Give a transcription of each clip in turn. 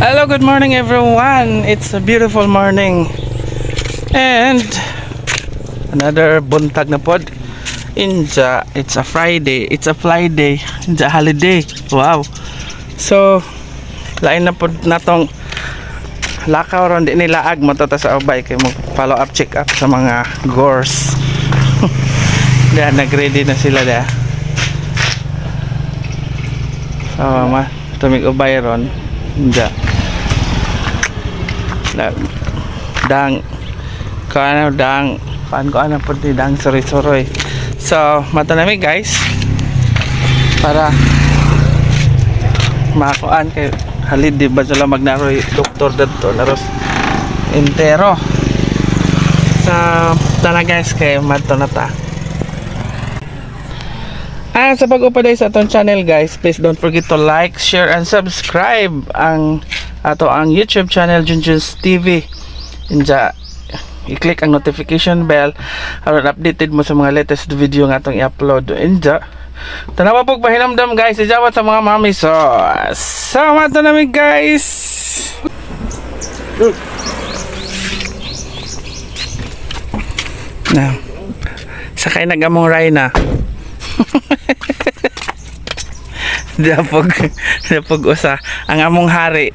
Hello, good morning everyone. It's a beautiful morning and another buntag na pod. Inja, it's a Friday. It's a fly day. Inja holiday. Wow. So, lain na pod natong lakaw ron di nilaag mo to sa ubay kay mo follow up check up sa mga gores. Diyan nag-ready na sila da. So, tumig ubay ron. Inja. Dang paano ko ano po di dang soroy. So mata namin guys para makuan kay halid di ba sila magnaroy doktor dito naros entero sa tana guys kay mato na ta. Sa pag-upaday sa atong channel guys, please don't forget to like, share and subscribe ang YouTube channel Junjun's TV. Inja i-click ang notification bell aron updated mo sa mga latest video nga atong i-upload. Inja tanawa pog pahinamdam guys, ijawat sa mga mami. So sama to namin guys. Na sakay nagamong Rhina. Dapog usa ang among hari.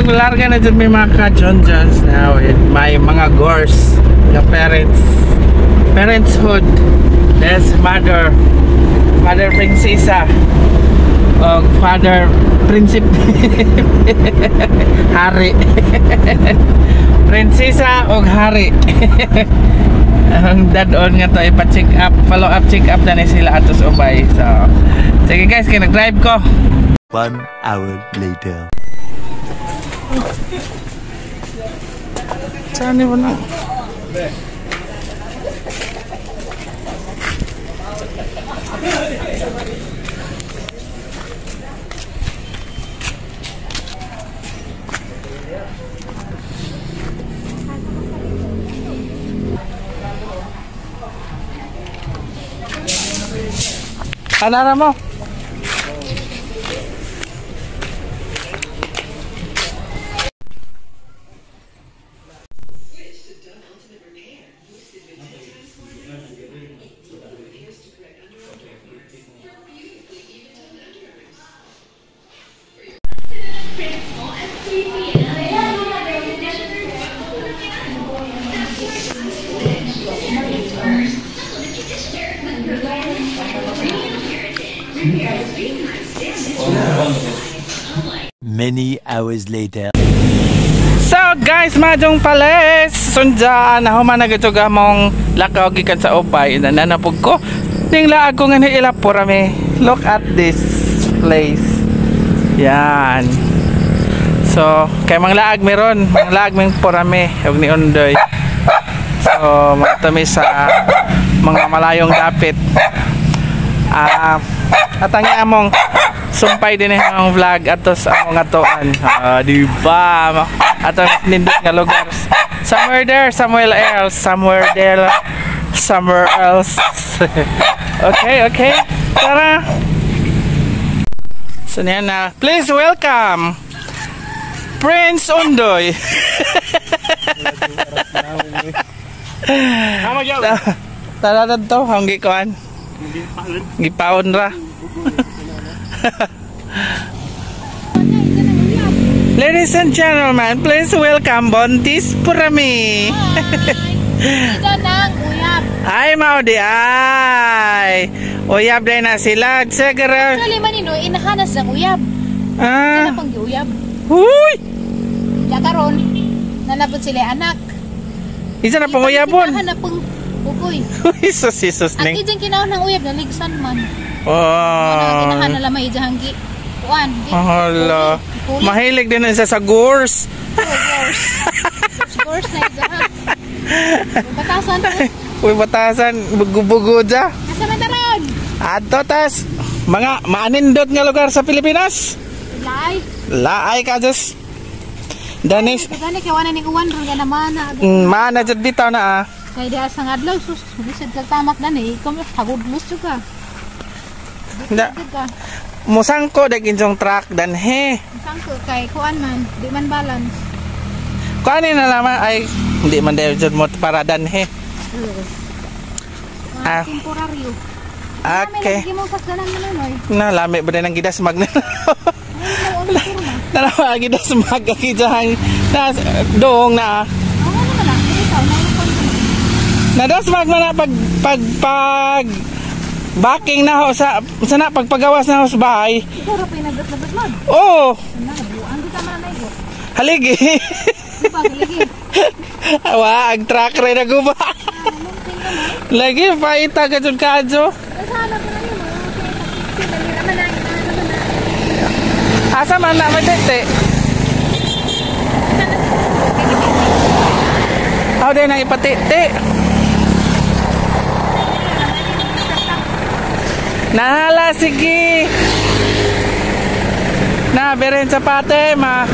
Larga na dyan may mga ka-Junjuns now with my mga gores the parenthood. There's mother prinsesa o father principe hari prinsesa o hari. Ang dad-on nga to ipa-check up, follow up check up na ni sila atos ubay. So sige guys, kaya nag-drive ko. 1 hour later. Saan mo na? Anara mo? Many hours later. So guys, madong pales sundaan na human nagitog among lakaw gikan sa upay nananapog ko ning laag ko nga ilapura mi. Look at this place. Yan. So kay mang laag meron, mang laag ming purami ug ni undoy. So matami sa mga malayong dapit. Atangi among sumpay din ang vlog atos among atoan. Diba? Atong nindot nga lugar. Somewhere there, somewhere else. Okay. Tara. So niyan na. Please welcome Prince Undoy. Tara to, hanggi kuan. Gipaon ra. Ladies and gentlemen, please welcome Bontis Purami. Ito nang uyab. Ay, maudi ay. Uyab din na sila. Segera. Actually manino, inahanas ng uyab. Ano pang uyab? Huy! Dakaron, nanapod sila anak. Isa na pang uyabon. Inahanap pang ukoy. Jesus At ning. ijang kinahon ng uyab, naligsan man. Oh. Kinahan na lamay ijahanggi. Kuan. Hala. Mahilig din isa sa gores. Gores na ijahang. Batasan po. Uy, batasan. Bugo-bugo dya. Asa man taron? Adto tas. Mga maanindot nga lugar sa Pilipinas. Laay ka just. Danis. Gani kay wala ning uwan ron ga naman. Mana jud bitaw na Kay diha sang adlaw sus, bisad kag tamak na ni, ikaw hagudlos ka. Hindi. musangko dag insong truck dan he. Sangko kay kuan man, di man balance. Kuanin na naman ay hindi man dayo jud mo para dan he. Ah. Temporaryo. Okay. Lagi mo pagdanan mo noy. Na lami ba din ang gidas mag na. Nalawa gidas mag akijang na dong na. Ano naman lang, ikaw na yung Nadas mag na pag backing na ho sa sana pagpagawas na ho sa bahay. ikaw ra pinagat-lagat man. Oh, Nakabuan kita man na iko. haligi. Di pa lagi. Awa, ang truck rin na guba. Lagi, paita ka dyan kadyo. Nasala ko na yun. Dali naman na, naman na. Asa man na, matete. Ako din ang ipatiti. Nahala, sige. Na, birin sa pate, ma.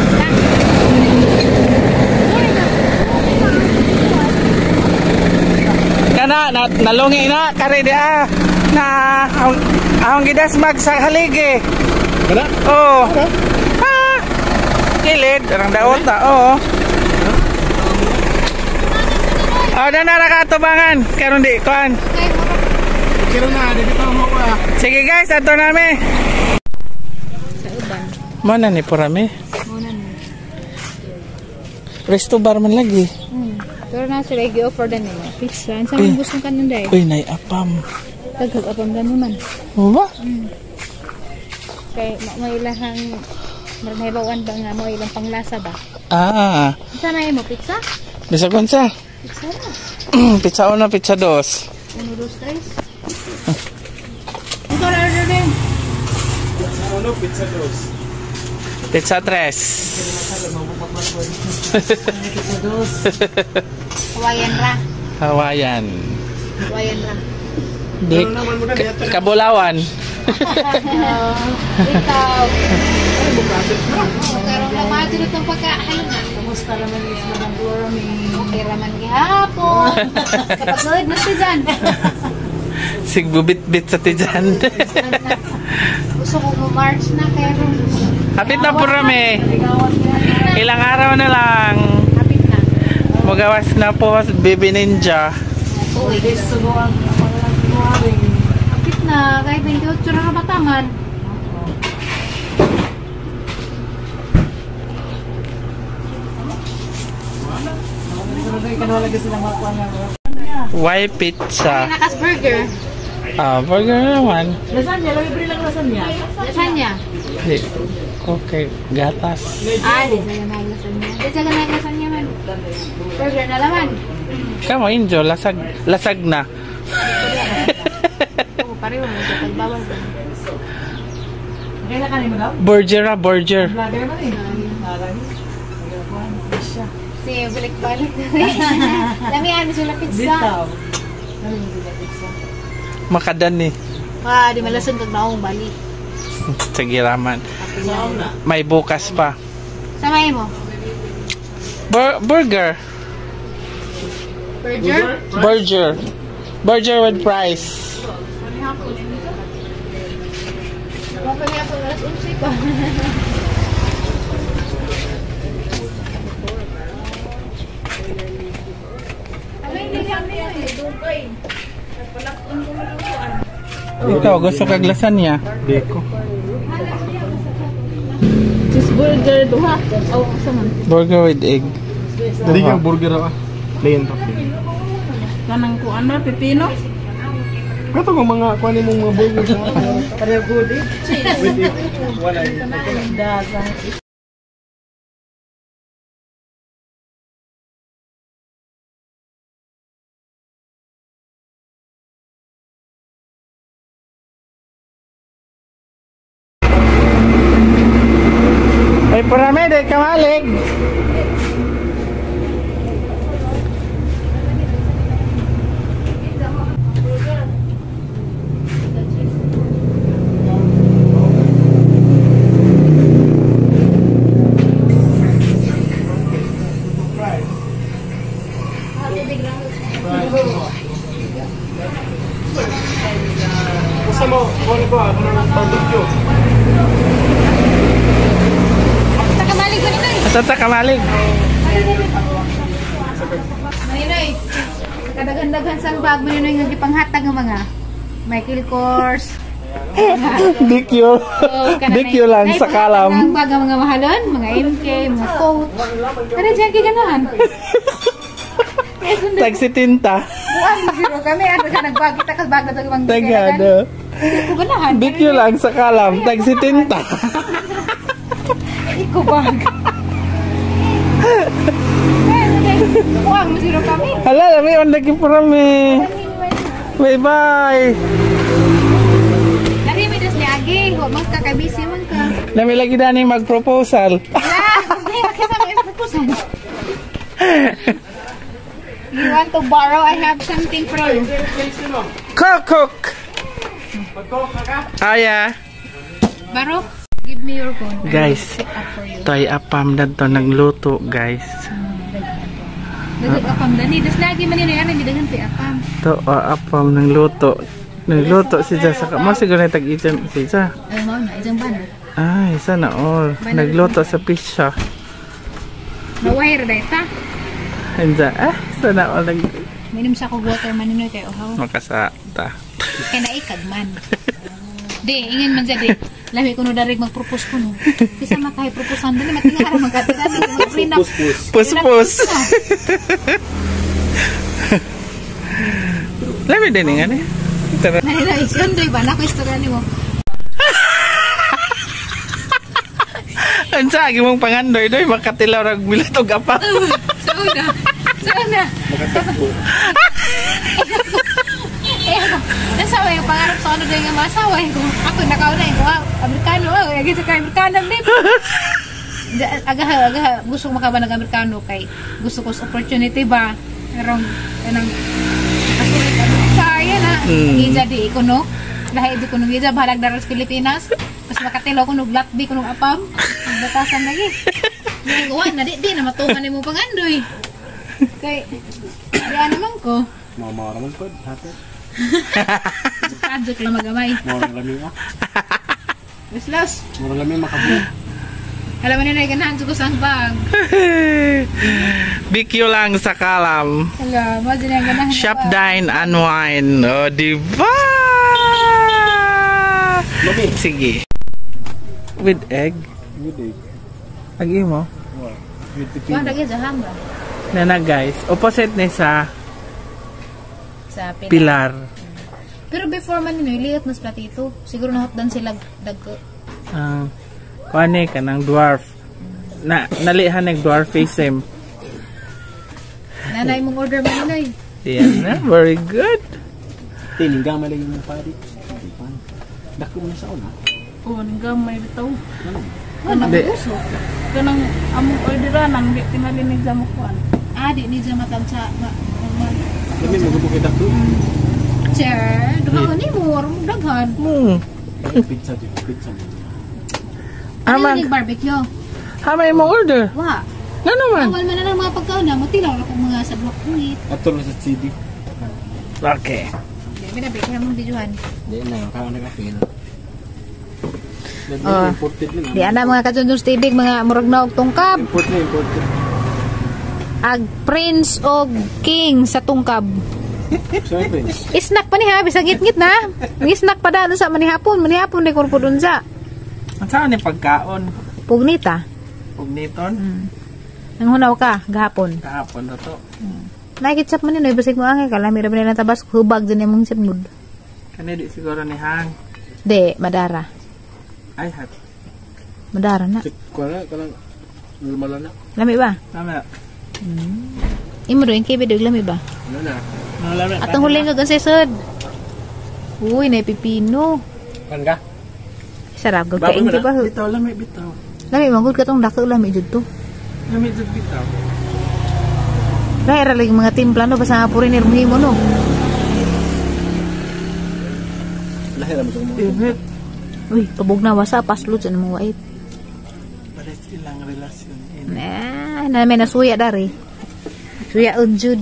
Kana, nalungi na, kare di na, ahong gidas mag sa haligi. Kada? Oo. Ah, kilid, ang daot na, oo. Na nakatubangan, karon di, kuhan. Kira na, di kita mo ko. Sige guys, ato nami. Sa uban. Mana ni Purami? Muna na. Resto bar man lagi. Pero na sila i-offer din nila. Pizza. Ang saan gusto ka nun dahil? Uy, nay apam. Tagkag-apam din naman. Mo ba? Kaya may ilahang maranahibawan ba nga mo ilang panglasa ba? Ah, Saan na mo? Pizza? bisa kunsa. Pizza na. Pizza una, pizza dos. Uno, dos, tres. Ito na order din. Ano, pizza dos. Pizza tres. Hawaiian ra. Hawaiian. Hawaiian ra. Di, Kabulawan. Ikaw. Karoon lang mga tulad ng pagkain nga. Kamusta naman yung Madam Florami? Okay raman gihapon. Kapagod na si Jan. Sigbubit-bit sa tijan. Gusto ko mo-march na pero Hapit na Purami. Ilang araw na lang. hapit na. Magawas na po Baby Ninja. Uy. Hapit na. Kahit 28 na kabatangan. Why Ay, pizza? nakas burger. Ah, burger naman. Lasagna. Lasagna. Okay, gatas. Ah, di siya na lasagna. Di siya na lasagna man. Burger na laman. Kamu injo lasag na. Oo, pareho mo siya pagbawal. Burger na, burger. Sige, balik-balik. Lamihan sila pizza. Makadan ni. Ah, di malason kag naong balik. Sige raman. May bukas pa. Samay mo. Burger. Burger? Burger. Burger with fries. Kapag nga po, alas 11 pa. Ikaw, gusto kag lasagna? Deko. Cheeseburger, duha. Oh, sama. Burger with egg. Hindi ka burger ako. Plain to. Kanang kuan na, pipino? Kato ng mga kuha ni mong mga burger sa Pareho good eh. with it. Wala. Ay, parami, di kamalig. Gusto mo, kuha ni ko, ako ng barbecue. Sa kamalig ko ninoy. Asa ta kamalig? Ninoy. Kadaghan-daghan sang bag mo ninoy nga gipanghatag ng mga Michael Kors. DQ. DQ lang sa kalam. Ang bag ng mga mahalon, mga MK, mga coat. Pero diyan kay ganahan. Taxi tinta. Buwan magiro kami ato ka nagbag kita kas bag na to ibang Tagado. Ko ganahan. DQ lang sa kalam. Taxi tinta. Iko bag. Buwan magiro kami. Hala, lami on lagi parami. Bye-bye. Dari mi des lagi, wa man ka kay busy man ka. Lami lagi dani mag-proposal. Hindi ka sa proposal. You want to borrow? I have something for you. Cook. Aya. Baro, give me your phone. Guys, Pick up for you. toy apam dadto nagluto, guys. Dagat apam dani, des lagi man yun yan, hindi dagan pi apam. To apam nagluto. Nagluto si Ja sa mo siguro tag-ijem si Ja. Ay mo na, isang bano. Ay, sana all. Nagluto sa pizza. Na-wire na ita. Anja, sana all Minom sa kog water man ninoy kay ohaw. makasata. Kaya naikag man. Di, ingan man siya di. Lahi ko no darig mag-propose ko no. Kisa makahay proposan dali, matingara magkatira. Mag-prenup. Pus. Lami din nga ni. Tara. Nalila, isundoy ba? Naku, istorya ni mo. Ansa agi mong pangandoy doy makatilaw rag bilatog apa. Sauna. Nasawa yung pangarap sa ano din yung masawa ko. Ako nakauna ko. Amerikano. Yung sa kay Amerikano din. Aga gusto makaba ng Amerikano kay gusto ko sa opportunity ba. Merong anong kaya na. Gija di ko no. Lahi di ko nung gija bahalag daras Pilipinas. Mas makatilaw ko nung black bee ko nung apam. Batasan lagi. Yung gawa na di na matungan ni mo pangandoy. Kay kaya naman ko. Mau naman po, hati. Adjok lang magamay. Mau lami ah. Los. Mau lami makabuo. Alam mo nila ganahan ko sa bag. BQ lang sa kalam. Hala, mo din ang ganahan. Shop, dine, unwind. O, diba? Sige. With egg? Good day. Agi mo? Wow. With the Wala lagi sa hamba. Nana guys, opposite ni sa Sa pilar. Pero before man nino, lihat mas platito. Siguro nahapdan sila dagko. Kuane ka ng dwarf. Nalihan ng dwarfism. Nanay mong order man ninoy. Yan na, very good. Tining gamay lagi ng pari. Dako mo na sa una. Oh, nang gamay bitaw. Ano Hindi. gusto? Kanang among orderan nang di tinalinig sa mukuan. Di ni sa matang sa Lami mo gubukit ako. Sir, duha ni mo, mo daghan. Pizza din, pizza. Ano Amang, yung barbecue? hamay mo order. Wa. Ano naman? Awal man na ng mga pagkaon na, matilaw na kung mga sadwak kuit. Ato na sa CD. Okay. Hindi na bigyan mong videohan. Di na, kaya nag-apil. Oh. Imported na. Di ana mga katsundong stidig, mga murag na og tungkab. Imported. Ag prince og king sa tungkab. Sorry, Prince. Isnak pa ni ha, bisag ngit-ngit na. Ang isnak pa daan sa manihapon ni kurpo dun sa Ang saan ni pagkaon? pugnita. Pugniton? Nang hunaw ka gahapon. Kahapon na to. Nakikitsap man ni basig mo angay ka, lami ra ba nila tabas hubag din imong sinmud. Kani di siguro ni Hang. De, madara. Ay, hat. Madara na. Kala, normal na. Lami ba? Tama. Imo do yung kibid lami ba? Ano na? Nalami. At ang huling kag sesod. Uy, na pipino. Kan ka? Sarap gud kain ti ba? Bitaw, lami, bitaw. Lami mangud katong dako lami jud to. Lami, jud bitaw. Dahil ra lagi mga timpla no basta nga puri ni mo no. Lahir mo mo. Init. Uy, pabog na wasa paslot sa mong wait. Pares ilang relasyon. Na may nasuya dari. Suyaon jud.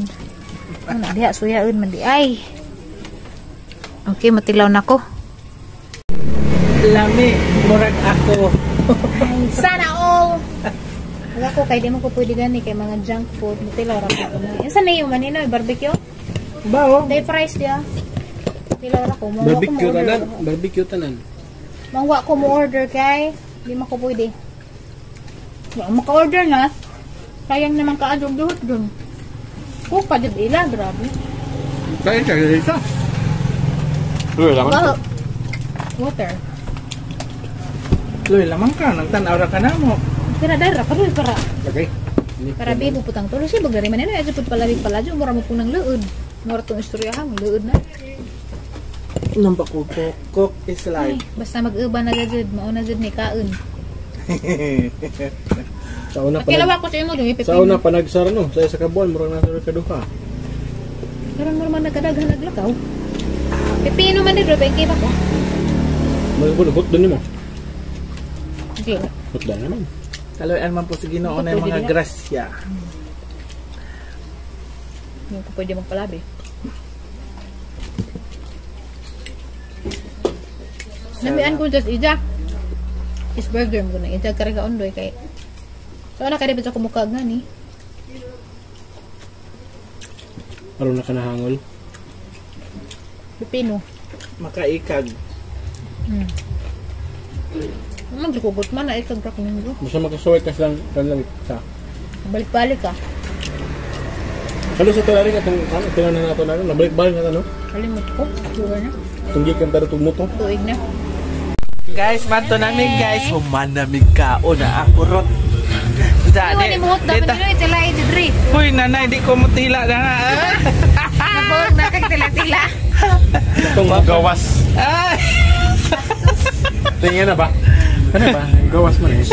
Ano diha suyaon man di ay. Okay, matilaw na ko. lami, murag ako. Ay, sana all. Wala ko kay di mo ko pwede gani kay mga junk food. Tilaw ra ko na. Isa na yung manino, barbecue. Bao. Day price dia. Tilaw ra ko mo. Barbecue tanan. Mangwa ko mo order kay di mo ko pwede. Wa maka-order na. Sayang naman ka adog duhot dun. Ko pa jud ila, grabe. Kaya dito. Luy laman. Wow. Water. Luy, lamang ka, nagtanaw ra ka na mo. Kira dara karoy para. Okay. Para bibo putang tulo si bagari man na aja pud palabig palajo mura mo punang leud. Mura tong istorya ha, leud na. Nampak ko, cook is Ay, life. basta mag-uban na jud, mao na jud ni kaon. Sa una pa Pakilawa ko sa imo dong sa una pa nagsara no, sa isa ka buwan murag nasa kaduha. Karang man nagkadaghan naglakaw. Pipino man dito pa ba ko. Magbulot din mo. Di. Hot dan naman. Kaloyan man po sa Ginoo na yung mga Pwede grasya. Hindi ko pwede magpalabi. Namian ko just ija. Is burger mo na ija karga ondoy kay. So na kada ba sa kumukag nga ni. Aron na ka nahangol. Pipino. Makaikag. Naman gikugot man na ikag rak ninggo. Basta makasuway ka lang kanlawit sa. Balik-balik ka. Kalo sa tulari ka tong ano tinanan nato na nabalik-balik na no. Kalimut ko. Sugar na. Tunggi kan taro tumuto. Tuig na. Guys, mato namin guys. Humanamig ka o na ako rot. Ano ni mo dapat dilo itila idri. Uy, nanay, di ko mutila na nga. Nabog na kag tila-tila. Itong gawas. Ay! Tingnan na ba? Ano ba? Gawas mo na eh.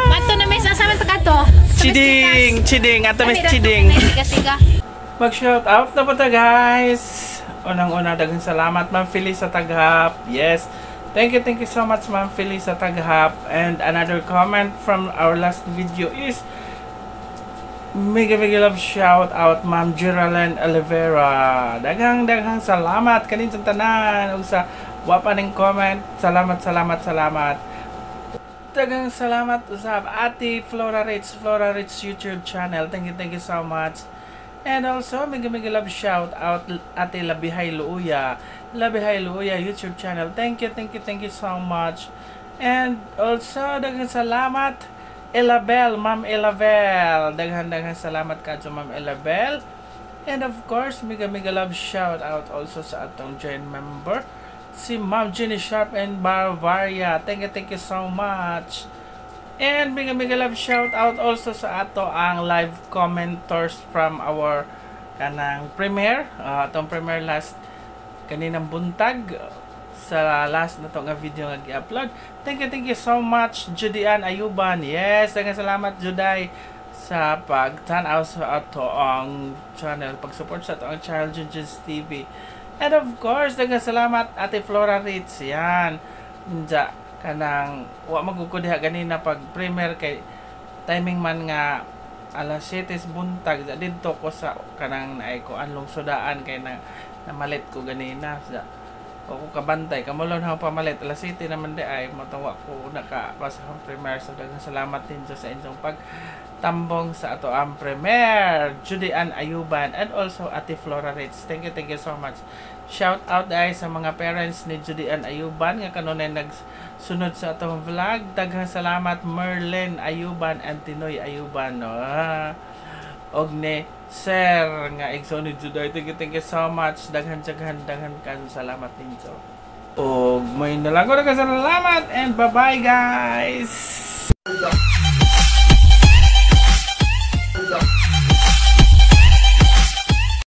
Mato na may sasaman ta kadto. Chiding, ato may chiding. Siga-siga. Mag-shout out na po ta guys. Unang-una, daghang salamat Ma'am Phyllis sa taghap. Yes. Thank you so much Ma'am Phyllis sa taghap. And another comment from our last video is mega love shout out Ma'am Geraldine Oliveira. Daghang salamat kanin sa tanan ug sa wapa ning comment. Salamat. Daghang salamat usab Ate Flora Rich YouTube channel. Thank you so much. And also, mega love shout out Ate Labihay Luuya YouTube channel. Thank you so much. And also, daghang salamat Elabel, Ma'am Elabel. Daghang salamat kadto Ma'am Elabel. And of course, mega love shout out also sa atong joint member si Ma'am Jenny Sharp and Bavaria. Thank you so much. And mega love shout out also sa ato ang live commenters from our kanang premiere, atong premiere last kaninang buntag sa last na to nga video nga gi-upload. Thank you so much Judian Ayuban. Yes, daghang salamat Juday sa pagtan-aw sa ato ang channel, pag-support sa ato ang Child Judges TV. And of course, daghang salamat Ate Flora Ritz. Yan. Nja kanang wa magkukudiha ganina pag premiere kay timing man nga alas 7 buntag didto ko sa kanang naay ko anlong sudaan kay namalit ko ganina sa o ko kabantay kamulon ha pamalit alas 7 naman di ay matawa ko nakapasa ang premiere. So daghang salamat din sa inyong pagtambong sa ato ang premiere Judian Ayuban and also Ate Flora Ritz. Thank you so much. Shout out dahil sa mga parents ni Judian Ayuban nga kanunay nagsunod sa atong vlog. Daghang salamat Merlin Ayuban and Tinoy Ayuban. Og ni Sir nga igsoon ni Juday. Thank you so much. Daghan kan salamat ninyo. Og may nalang ko daghang salamat and bye-bye guys.